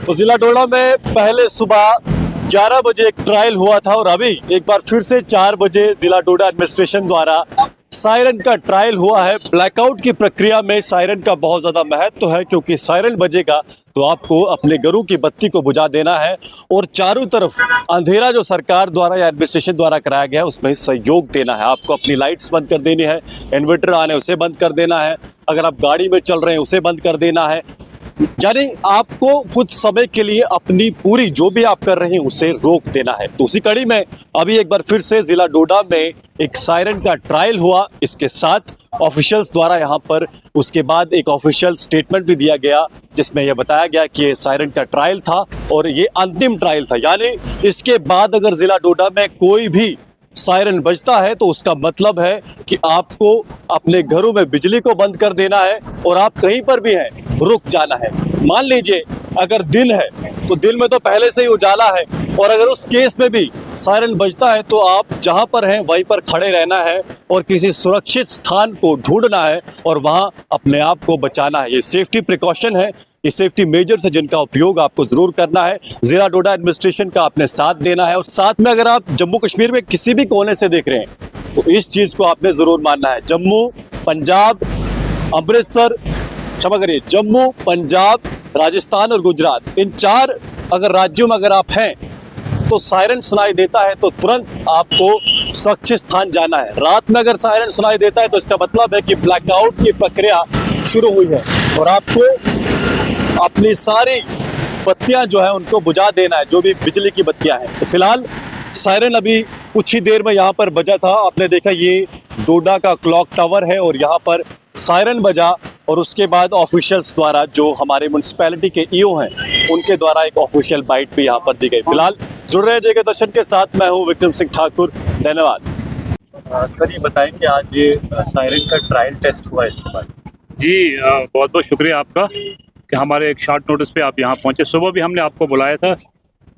तो जिला डोडा में पहले सुबह 11 बजे एक ट्रायल हुआ था और अभी एक बार फिर से 4 बजे जिला डोडा एडमिनिस्ट्रेशन द्वारा सायरन का ट्रायल हुआ है। ब्लैकआउट की प्रक्रिया में सायरन का बहुत ज़्यादा महत्व है, क्योंकि सायरन बजेगा तो आपको अपने घरों की बत्ती को बुझा देना है और चारों तरफ अंधेरा जो सरकार द्वारा या एडमिनिस्ट्रेशन द्वारा कराया गया है उसमें सहयोग देना है। आपको अपनी लाइट्स बंद कर देनी है, इन्वर्टर आने उसे बंद कर देना है, अगर आप गाड़ी में चल रहे हैं उसे बंद कर देना है। यानी आपको कुछ समय के लिए अपनी पूरी जो भी आप कर रहे हैं उसे रोक देना है। तो उसी कड़ी में अभी एक बार फिर से जिला डोडा में एक सायरन का ट्रायल हुआ। इसके साथ ऑफिशियल्स द्वारा यहाँ पर उसके बाद एक ऑफिशियल स्टेटमेंट भी दिया गया, जिसमें यह बताया गया कि ये सायरन का ट्रायल था और ये अंतिम ट्रायल था। यानी इसके बाद अगर जिला डोडा में कोई भी सायरन बजता है तो उसका मतलब है कि आपको अपने घरों में बिजली को बंद कर देना है और आप कहीं पर भी हैं रुक जाना है। मान लीजिए अगर दिन है तो दिन में तो पहले से ही उजाला है, और अगर उस केस में भी सायरन बजता है तो आप जहां पर हैं वहीं पर खड़े रहना है और किसी सुरक्षित स्थान को ढूंढना है और वहां अपने आप को बचाना है। ये सेफ्टी प्रिकॉशन है, ये सेफ्टी मेजर्स है जिनका उपयोग आपको जरूर करना है। जिला डोडा एडमिनिस्ट्रेशन का आपने साथ देना है और साथ में अगर आप जम्मू कश्मीर में किसी भी कोने से देख रहे हैं तो इस चीज को आपने जरूर मानना है। जम्मू, पंजाब, अमृतसर, क्षमा करिए, जम्मू, पंजाब, राजस्थान और गुजरात, इन 4 अगर राज्यों में अगर आप हैं तो सायरन सुनाई देता है तो तुरंत आपको सुरक्षित स्थान जाना है। रात में अगर सायरन सुनाई देता है तो इसका मतलब है कि ब्लैकआउट की प्रक्रिया शुरू हुई है और आपको अपनी सारी बत्तियां जो है उनको बुझा देना है, जो भी बिजली की बत्तियां हैं। तो फिलहाल सायरन अभी कुछ ही देर में यहाँ पर बजा था। आपने देखा ये डोडा का क्लॉक टावर है और यहाँ पर सायरन बजा और उसके बाद ऑफिशियल्स द्वारा, जो हमारे म्यूनसिपैलिटी के ईओ हैं, उनके द्वारा एक ऑफिशियल बाइट भी यहाँ पर दी गई। फिलहाल जुड़ रहे जगह दर्शन के साथ मैं हूँ विक्रम सिंह ठाकुर, धन्यवाद। सर ये बताएं कि आज ये सायरन का ट्रायल टेस्ट हुआ इसके बाद। जी बहुत बहुत शुक्रिया आपका कि हमारे एक शॉर्ट नोटिस पे आप यहाँ पहुँचे। सुबह भी हमने आपको बुलाया था,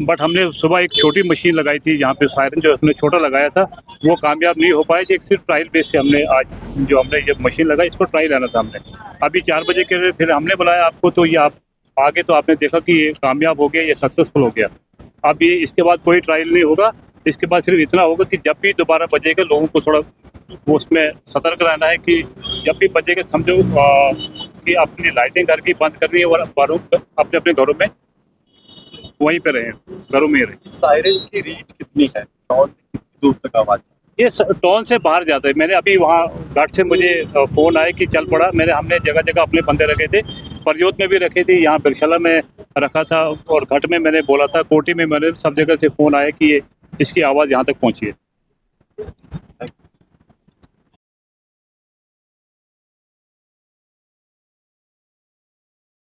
बट हमने सुबह एक छोटी मशीन लगाई थी यहाँ पे, सायरन जो हमने छोटा लगाया था वो कामयाब नहीं हो पाया। एक सिर्फ ट्रायल बेस पे हमने आज जो हमने ये मशीन लगाई इसको ट्रायल आना था हमने। अभी 4 बजे के फिर हमने बुलाया आपको, तो ये आप आगे तो आपने देखा कि ये कामयाब हो गया, ये सक्सेसफुल हो गया। अब ये इसके बाद कोई ट्रायल नहीं होगा। इसके बाद सिर्फ इतना होगा कि जब भी दोबारा बजेगा लोगों को थोड़ा वो उसमें सतर्क रहना है कि जब भी बजेगा समझो कि अपनी लाइटिंग घर की बंद करनी है और अपने अपने घरों में वहीं पे रहे, घरों में ही रहे। सायरन की रीच कितनी है, टॉन कितनी दूर तक आवाज? ये टोन से बाहर जाता है। मैंने अभी वहाँ घाट से मुझे फ़ोन आया कि चल पड़ा। हमने जगह जगह अपने बंदे रखे थे, परयोत में भी रखे थे, यहाँ बिरशाला में रखा था और घाट में मैंने बोला था, कोटी में मैंने, सब जगह से फ़ोन आया कि ये इसकी आवाज़ यहाँ तक पहुँची है।